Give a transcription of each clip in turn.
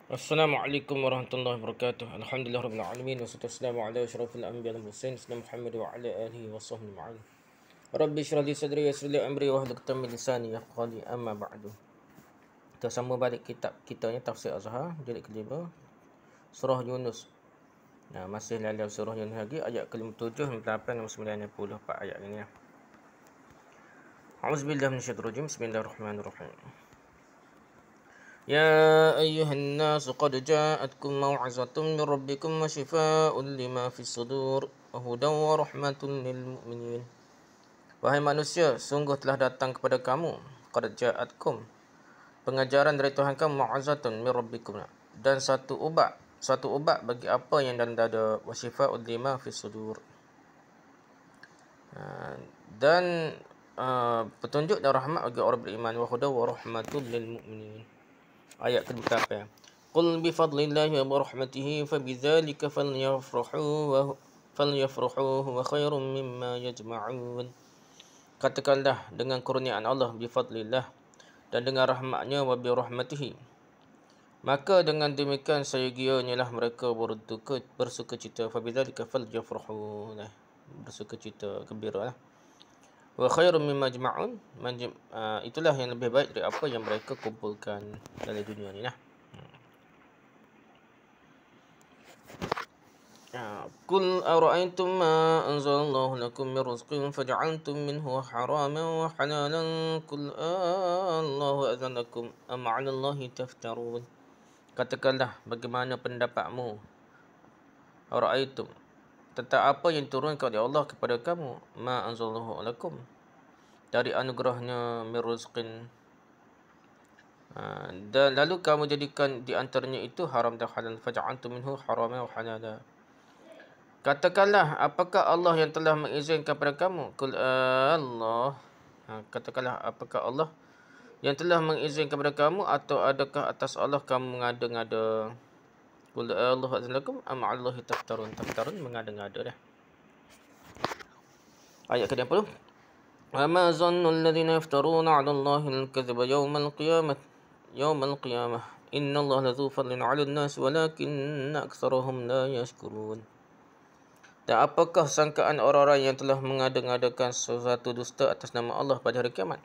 Assalamualaikum warahmatullahi wabarakatuh. Alhamdulillah rabbil alamin wassalatu wassalamu ala asyrafil anbiya'i wal mursalin sayyidina Muhammad wa ala alihi wa sahbihi ma'in. Rabbi shrah li sadri wa yassir li amri wa hlul 'uqdatam min lisani yafqahu qawli, amma ba'du. Kita sambung balik kitab kita ni Tafsir Azhar jilid kelima surah Yunus. Nah, masih dalam surah Yunus lagi ayat ke-57, 58, 59, 64 ayat ini ya. A'udzubillahi minasyaitonir rajim. Bismillahirrahmanirrahim. يا أيها الناس قد جاءتكم موعظة من ربكم وشفاء لما في الصدور وهدى ورحمة للمؤمنين. Wahai manusia, sungguh telah datang kepada kamu, qad ja'atkum, pengajaran dari Tuhan kamu, mau'izatun min rabbikum, dan satu ubat bagi apa yang dalam dada, wa shifaa'un lima fi sudur, dan petunjuk dan rahmat bagi orang beriman, wa hudaw wa rahmatul lil mu'minin. Ayat ke-8. Qul bi fadlillahi wa rahmatihi fabidzalika falyafrahu wa khairum mimma yajma'un. Katakanlah, dengan kurniaan Allah, bi fadlillah, dan dengan rahmatnya, wa bi rahmatihi, maka dengan demikian sayagianya lah mereka bersukacita. Fabidzalika falyafrahu, bersukacita, gembira lah. Wa khairum mimma yajma'un, itulah yang lebih baik dari apa yang mereka kumpulkan dalam dunia ni lah. Qul ara'aytum ma anzalallahu lakum min rizqin faj'altum minhu haraman wa halalan qul Allahu adzana lakum am 'ala Allahi taftarun. Katakanlah, bagaimana pendapatmu, ara'aytum, tentang apa yang turunkan oleh Allah kepada kamu, ma anzalallahu lakum, dari anugerahnya, min rizqin, dan lalu kamu jadikan di antaranya itu haram dan halal, faj'altum minhu haraman wa halala. Katakanlah, apakah Allah yang telah mengizinkan kepada kamu? Qul Allah. Katakanlah, apakah Allah yang telah mengizinkan kepada kamu, atau adakah atas Allah kamu mengada-ngada? Qul Allah azlakum am 'ala Allahi taftarun. Taftarun, mengada-ngada dah. Ayat ke-20. Wa ma zannul ladzina yaftaruna 'ala Allahi al-kadhiba yawmal qiyamah. Inna Allah ladzu fadlin 'ala an-nas walakinna aktsarahum la yashkurun. Dan apakah sangkaan orang-orang yang telah mengada-ngadakan sesuatu dusta atas nama Allah pada hari kiamat?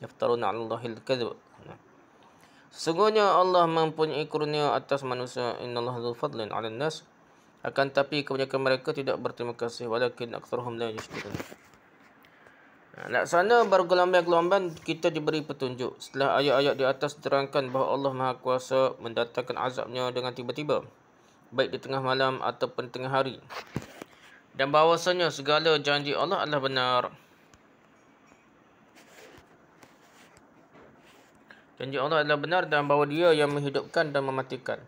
Yaftaruna 'ala Allahil kadzib. Sesungguhnya Allah mempunyai kurnia atas manusia. Innallaha dzul fadlin 'alan nas. Akan tapi kebanyakan mereka tidak berterima kasih. Walakin aktsaruhum la yashkurun. Laksana bergelombang-gelombang kita diberi petunjuk. Setelah ayat-ayat di atas diterangkan bahawa Allah Maha Kuasa mendatangkan azabnya dengan tiba-tiba, baik di tengah malam ataupun tengah hari, dan bahawasanya segala janji Allah adalah benar. Janji Allah adalah benar, dan bahawa Dia yang menghidupkan dan mematikan,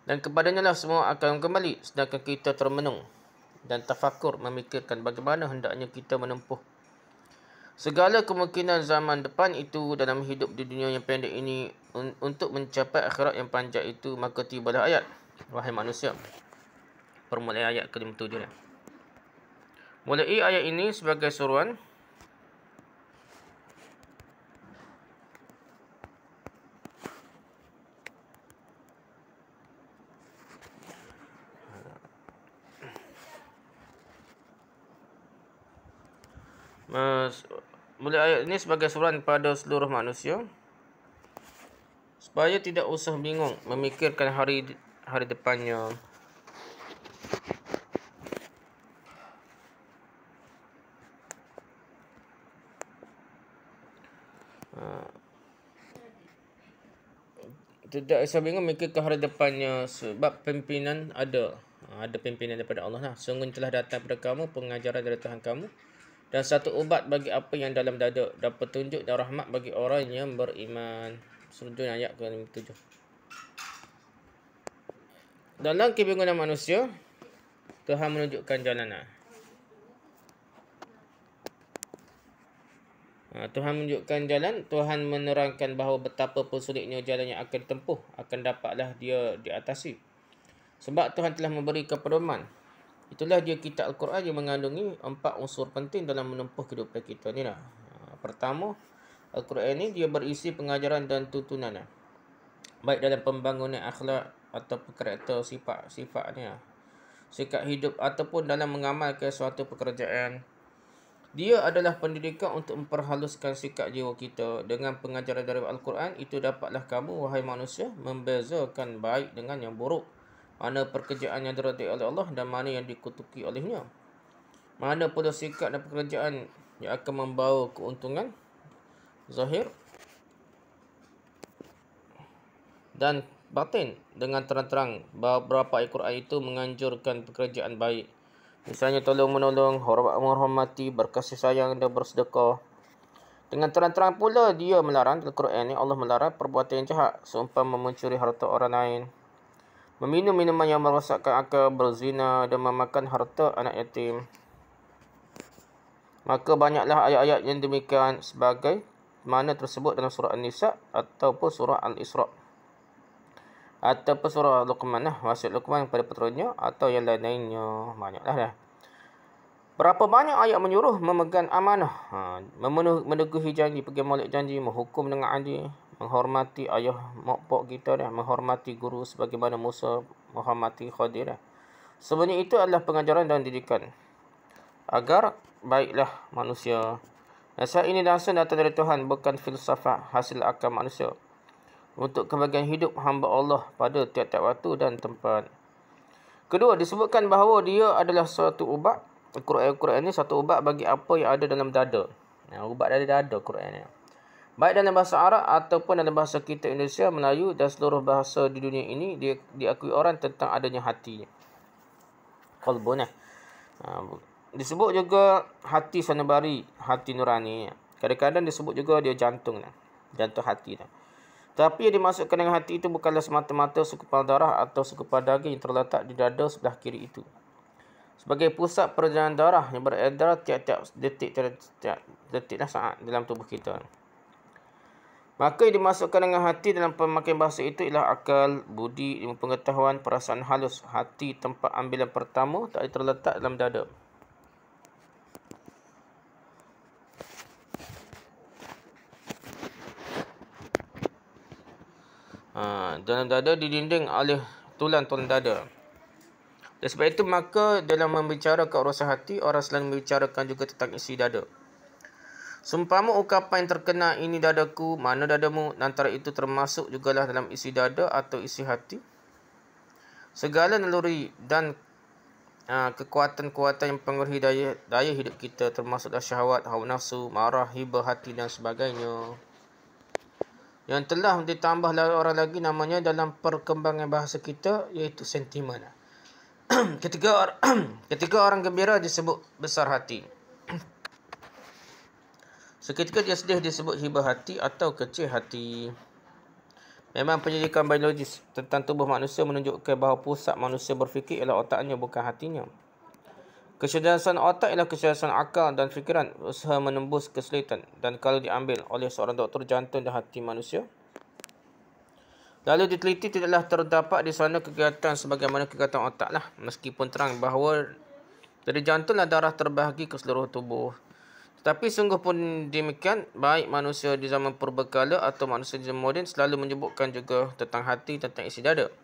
dan kepadanya lah semua akan kembali. Sedangkan kita termenung dan tafakur memikirkan bagaimana hendaknya kita menempuh segala kemungkinan zaman depan itu dalam hidup di dunia yang pendek ini untuk mencapai akhirat yang panjang itu. Maka tibalah ayat, wahai manusia. Permulaan ayat ke-57. Mulai ayat ini sebagai suruhan pada seluruh manusia supaya tidak usah bingung memikirkan hari depannya. Tidak usah bingung memikirkan hari depannya, sebab pimpinan ada pimpinan daripada Allah lah. Sungguh telah datang kepada kamu pengajaran dari Tuhan kamu, dan satu ubat bagi apa yang dalam dada, dan petunjuk dan rahmat bagi orang yang beriman. Surah ayat ke-7. Dalam kebingungan manusia, Tuhan menunjukkan jalan. Tuhan menunjukkan jalan. Tuhan menerangkan bahawa betapa sulitnya jalan yang akan ditempuh, akan dapatlah dia diatasi, sebab Tuhan telah memberi pedoman. Itulah dia kitab Al-Quran yang mengandungi 4 unsur penting dalam menempuh kehidupan kita ni lah. Pertama, Al-Quran ini dia berisi pengajaran dan tuntunan. baik dalam pembangunan akhlak atau karakter sifatnya, sikap hidup ataupun dalam mengamalkan suatu pekerjaan. Dia adalah pendidikan untuk memperhaluskan sikap jiwa kita. Dengan pengajaran dari Al-Quran, itu dapatlah kamu, wahai manusia, membezakan baik dengan yang buruk. Mana pekerjaan yang diridai oleh Allah dan mana yang dikutuki olehnya. Mana pula sikap dan pekerjaan yang akan membawa keuntungan zahir dan batin. Dengan terang-terang beberapa ayat Quran itu menganjurkan pekerjaan baik. Misalnya tolong menolong, menghormati, berkasih sayang dan bersedekah. Dengan terang-terang pula dia melarang, dalam Quran ini Allah melarang perbuatan yang jahat, seumpama mencuri harta orang lain, meminum minuman yang merosakkan akal, berzina dan memakan harta anak yatim. Maka banyaklah ayat-ayat yang demikian sebagai mana tersebut dalam surah An-Nisa ataupun surah Al-Isra ataupun surah Luqman, wasiat Luqman kepada puteranya atau yang lain-lainnya. Banyaklah dah. Berapa banyak ayat menyuruh memegang amanah, meneguhi janji, pergi molek janji, menghukum dengan adil, menghormati ayah mokpok kita dah, menghormati guru sebagaimana Musa menghormati Khadir dah. Sebenarnya itu adalah pengajaran dan didikan agar baiklah manusia. Nasihat ini langsung datang dari Tuhan, bukan filsafat hasil akal manusia. Untuk kebahagiaan hidup hamba Allah pada tiap-tiap waktu dan tempat. Kedua, disebutkan bahawa dia adalah suatu ubat. Al-Quran ini satu ubat bagi apa yang ada dalam dada. Ubat dari dada Quran ini. Baik dalam bahasa Arab ataupun dalam bahasa kita Indonesia, Melayu dan seluruh bahasa di dunia ini, dia diakui orang tentang adanya hati. Qalbun. Disebut juga hati sanubari, hati nurani. Kadang-kadang disebut juga dia jantung. Jantung hati. Tapi yang dimasukkan dengan hati itu bukanlah semata-mata segumpal darah atau segumpal daging yang terletak di dada sebelah kiri itu. Sebagai pusat perjalanan darah yang beredar tiap-tiap detik saat dalam tubuh kita. Maka yang dimasukkan dengan hati dalam pemakaian bahasa itu ialah akal, budi, ilmu pengetahuan, perasaan halus. Hati tempat ambilan pertama tak terletak dalam dada. Dalam dada didinding oleh tulang-tulang dada. Dan sebab itu maka dalam membicarakan urusan hati, orang selalu membicarakan juga tentang isi dada. Seumpama ungkapan yang terkenal, ini dadaku, mana dadamu, antara itu termasuk jugalah dalam isi dada atau isi hati. Segala naluri dan kekuatan-kekuatan yang mempengaruhi daya hidup kita, termasuklah syahwat, hawa nafsu, marah, hibah hati dan sebagainya. Yang telah ditambah orang lagi namanya dalam perkembangan bahasa kita, iaitu sentimen. Ketika orang gembira disebut besar hati. Seketika dia sedih disebut hibah hati atau kecil hati. Memang penyelidikan biologis tentang tubuh manusia menunjukkan bahawa pusat manusia berfikir ialah otaknya, bukan hatinya. Kecerdasan otak ialah kecerdasan akal dan fikiran, usaha menembus kesulitan. Dan kalau diambil oleh seorang doktor jantung dan hati manusia, lalu diteliti, tidaklah terdapat di sana kegiatan sebagaimana kegiatan otak lah. Meskipun terang bahawa dari jantunglah darah terbahagi ke seluruh tubuh. Tetapi sungguh pun demikian, baik manusia di zaman purbakala atau manusia di zaman moden selalu menyebutkan juga tentang hati, tentang isi dada.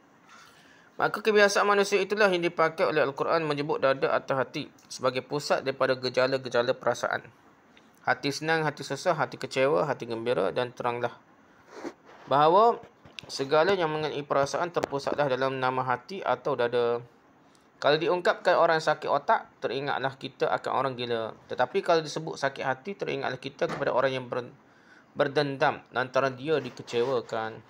Maka kebiasaan manusia itulah yang dipakai oleh Al-Quran menyebut dada atau hati sebagai pusat daripada gejala-gejala perasaan. Hati senang, hati susah, hati kecewa, hati gembira, dan teranglah bahawa segala yang mengenai perasaan terpusatlah dalam nama hati atau dada. Kalau diungkapkan orang sakit otak, teringatlah kita akan orang gila. Tetapi kalau disebut sakit hati, teringatlah kita kepada orang yang berdendam lantaran dia dikecewakan.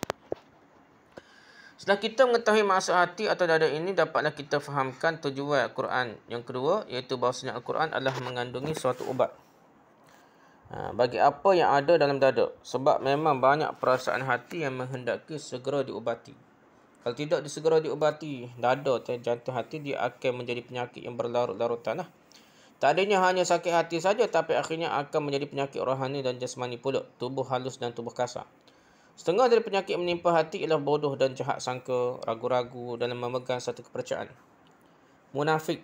Setelah kita mengetahui maksud hati atau dada ini, dapatlah kita fahamkan tujuan Al-Quran. Yang kedua, iaitu bahawasanya Al-Quran adalah mengandungi suatu ubat bagi apa yang ada dalam dada. Sebab memang banyak perasaan hati yang menghendaki segera diubati. Kalau tidak disegera diubati dada atau jantung hati, dia akan menjadi penyakit yang berlarut-larutan. Tak adanya hanya sakit hati saja, tapi akhirnya akan menjadi penyakit rohani dan jasmani pula, tubuh halus dan tubuh kasar. Setengah dari penyakit menimpa hati ialah bodoh dan jahat sangka, ragu-ragu dalam memegang satu kepercayaan. Munafik,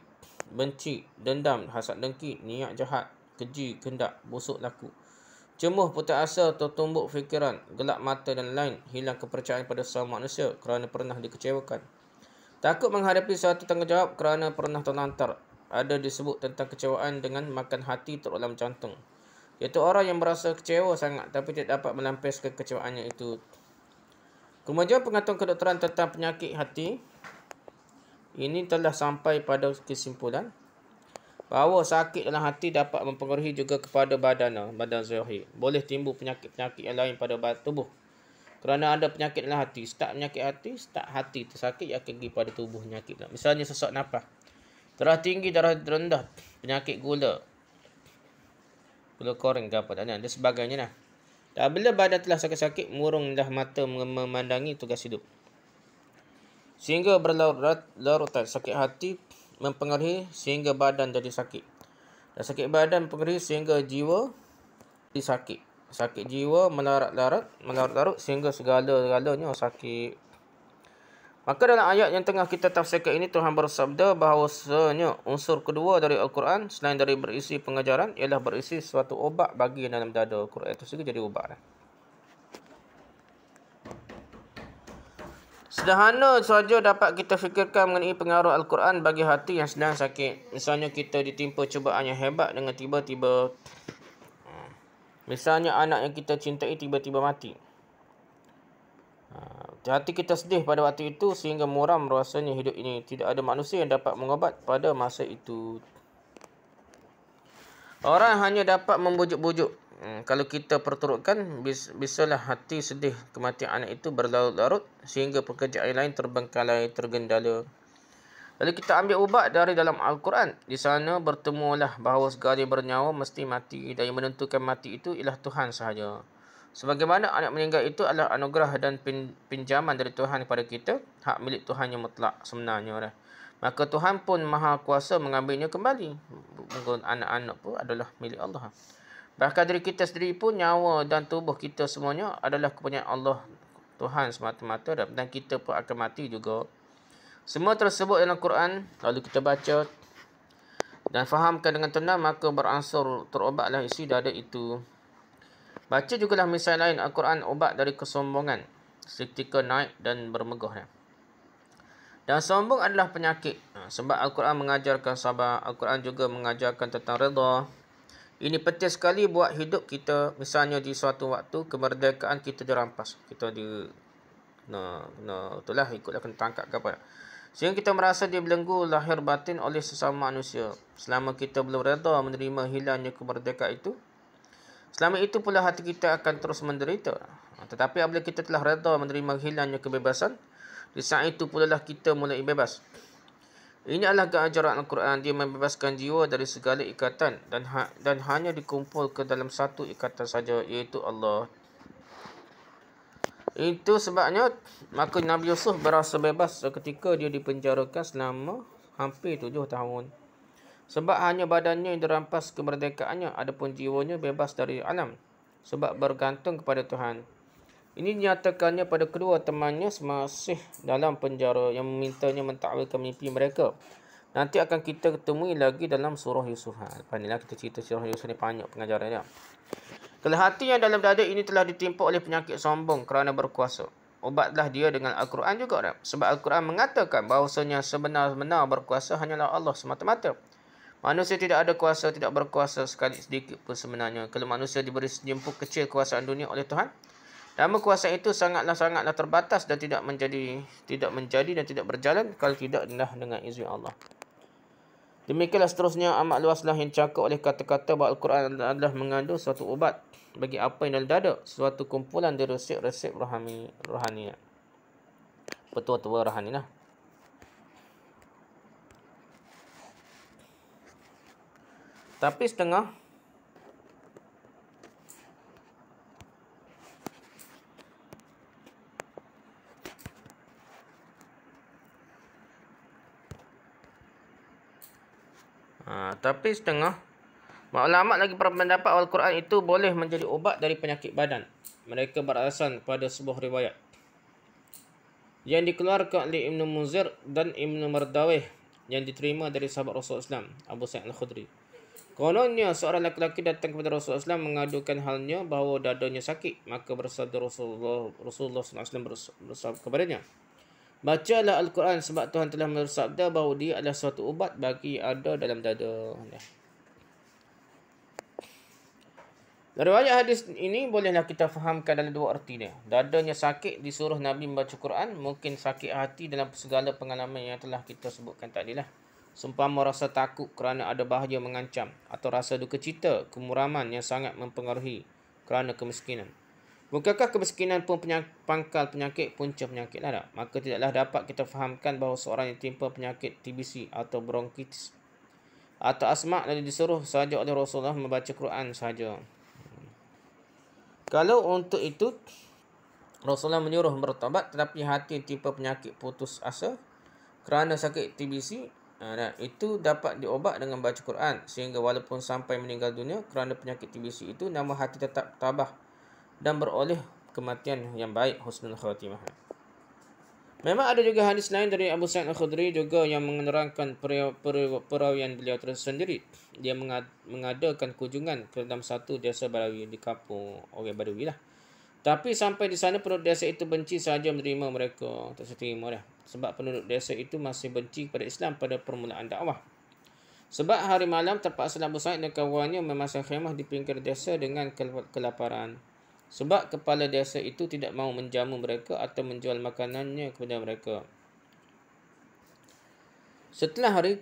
benci, dendam, hasad dengki, niat jahat, keji, kehendak, busuk laku. cemuh, putus asa, tertumbuk fikiran, gelap mata dan lain, hilang kepercayaan pada sesama manusia kerana pernah dikecewakan. Takut menghadapi suatu tanggungjawab kerana pernah terlantar. Ada disebut tentang kecewaan dengan makan hati terulam jantung. Iaitu orang yang merasa kecewa sangat tapi tidak dapat melampiaskan kecewaannya itu. Kemajuan pengetahuan kedokteran tentang penyakit hati ini telah sampai pada kesimpulan bahawa sakit dalam hati dapat mempengaruhi juga kepada badan zahir. Boleh timbul penyakit-penyakit yang lain pada tubuh. Kerana ada penyakit dalam hati. Start penyakit hati, start hati tersakit yang akan pergi pada tubuh penyakit. Misalnya sesak nafas. Darah tinggi, darah rendah, penyakit gula koreng ke apa dan sebagainya lah. Dan bila badan telah sakit-sakit, murunglah mata memandangi tugas hidup. Sehingga berlarut-larutan sakit hati mempengaruhi sehingga badan jadi sakit. Dan sakit badan mempengaruhi sehingga jiwa jadi sakit. Sakit jiwa melarut-larut sehingga segala-galanya sakit. Maka dalam ayat yang tengah kita tafsirkan ini, Tuhan bersabda bahawasanya unsur kedua dari Al-Quran selain dari berisi pengajaran ialah berisi suatu ubat bagi dalam dada. Al-Quran itu sendiri jadi ubat. Sederhana saja dapat kita fikirkan mengenai pengaruh Al-Quran bagi hati yang sedang sakit. Misalnya kita ditimpa cubaan yang hebat dengan tiba-tiba. Misalnya anak yang kita cintai tiba-tiba mati. Hati kita sedih pada waktu itu sehingga muram rasanya hidup ini. Tidak ada manusia yang dapat mengobat pada masa itu. Orang hanya dapat membujuk-bujuk. Kalau kita perturutkan, bisalah hati sedih kematian anak itu berlarut-larut sehingga pekerjaan lain terbengkalai, tergendala. Lalu kita ambil ubat dari dalam Al-Quran. Di sana bertemulah bahawa segala yang bernyawa mesti mati. Dan yang menentukan mati itu ialah Tuhan sahaja. Sebagaimana anak meninggal itu adalah anugerah dan pinjaman dari Tuhan kepada kita. Hak milik Tuhan yang mutlak sebenarnya. Maka Tuhan pun maha kuasa mengambilnya kembali. Anak-anak pun adalah milik Allah. Bahkan diri kita sendiri pun, nyawa dan tubuh kita semuanya adalah kepunyaan Allah Tuhan semata-mata. Dan kita pun akan mati juga. Semua tersebut dalam Quran. Lalu kita baca dan fahamkan dengan tenang, maka beransur terobatlah isi dada itu. Baca jugalah misal lain Al-Quran obat dari kesombongan. Seketika naik dan bermegah. Dan sombong adalah penyakit. Sebab Al-Quran mengajarkan sabar. Al-Quran juga mengajarkan tentang redha. Ini penting sekali buat hidup kita. Misalnya di suatu waktu kemerdekaan kita dirampas. Kita itulah ikutlah kena tangkap ke apa. Sehingga kita merasa dibelenggu lahir batin oleh sesama manusia. Selama kita belum redha menerima hilangnya kemerdekaan itu, selama itu pula hati kita akan terus menderita. Tetapi apabila kita telah redha menerima hilangnya kebebasan, di saat itu pula lah kita mulai bebas. Ini adalah ajaran Al-Quran. Dia membebaskan jiwa dari segala ikatan dan hanya dikumpul ke dalam satu ikatan saja, iaitu Allah. Itu sebabnya maka Nabi Yusuf berasa bebas ketika dia dipenjarakan selama hampir 7 tahun. Sebab hanya badannya yang dirampas kemerdekaannya, adapun jiwanya bebas dari alam. Sebab bergantung kepada Tuhan. Ini dinyatakannya pada kedua temannya masih dalam penjara yang memintanya mentakwilkan mimpi mereka. Nanti akan kita ketemui lagi dalam surah Yusuf. Inilah kita cerita surah Yusuf ni banyak pengajarannya. Kalau hati yang dalam dada ini telah ditimpa oleh penyakit sombong kerana berkuasa, obatlah dia dengan Al-Quran juga. Sebab Al-Quran mengatakan bahawasanya sebenar-benar berkuasa hanyalah Allah semata-mata. Manusia tidak ada kuasa, tidak berkuasa sekali sedikit pun sebenarnya. Kalau manusia diberi sejemput kecil kuasaan dunia oleh Tuhan, namun kuasaan itu sangatlah terbatas dan tidak menjadi dan tidak berjalan kalau tidak dengan izin Allah. Demikianlah seterusnya amat luaslah yang cakap oleh kata-kata bahawa Al-Quran adalah mengandung suatu ubat bagi apa yang dalam dada, suatu kumpulan dari resep-resep rohani. Petua-tua rohani lah. Tapi setengah ulama lagi berpendapat Al-Quran itu boleh menjadi ubat dari penyakit badan. Mereka beralasan pada sebuah riwayat yang dikeluarkan oleh Ibn Munzir dan Ibn Mardawih yang diterima dari sahabat Rasulullah SAW, Abu Sa'id Al-Khudri. Kononnya seorang lelaki datang kepada Rasulullah SAW mengadukan halnya bahawa dadanya sakit. Maka bersabda Rasulullah SAW bersabda kepadanya, bacalah Al-Quran sebab Tuhan telah bersabda bahawa dia adalah suatu ubat bagi ada dalam dada. Riwayat hadis ini bolehlah kita fahamkan dalam dua arti dia. Dadanya sakit disuruh Nabi membaca Quran, mungkin sakit hati dalam segala pengalaman yang telah kita sebutkan tadi lah. Seumpama rasa takut kerana ada bahaya mengancam, atau rasa duka cita, kemuraman yang sangat mempengaruhi kerana kemiskinan. Bukankah kemiskinan pun pangkal penyakit, punca penyakit lah tak? Maka tidaklah dapat kita fahamkan bahawa seorang yang timpa penyakit TBC atau bronkitis atau asma lalu disuruh sahaja oleh Rasulullah membaca Quran sahaja. Kalau untuk itu Rasulullah menyuruh bertaubat, tetapi hati timpa penyakit putus asa kerana sakit TBC, itu dapat diobat dengan baca Quran, sehingga walaupun sampai meninggal dunia kerana penyakit TBC itu, nama hati tetap tabah dan beroleh kematian yang baik, husnul khatimah. Memang ada juga hadis lain dari Abu Sa'id Al-Khudri juga yang menerangkan perawian beliau tersendiri. Dia mengadakan kunjungan ke dalam satu desa Badawi di kampung orang Badawi lah. Tapi sampai di sana penduduk desa itu benci sahaja menerima mereka. Tak seterima dah. Sebab penduduk desa itu masih benci kepada Islam pada permulaan dakwah. Sebab hari malam terpaksa Abu Sa'id dan kawannya memasang khemah di pinggir desa dengan kelaparan. Sebab kepala desa itu tidak mahu menjamu mereka atau menjual makanannya kepada mereka. Setelah hari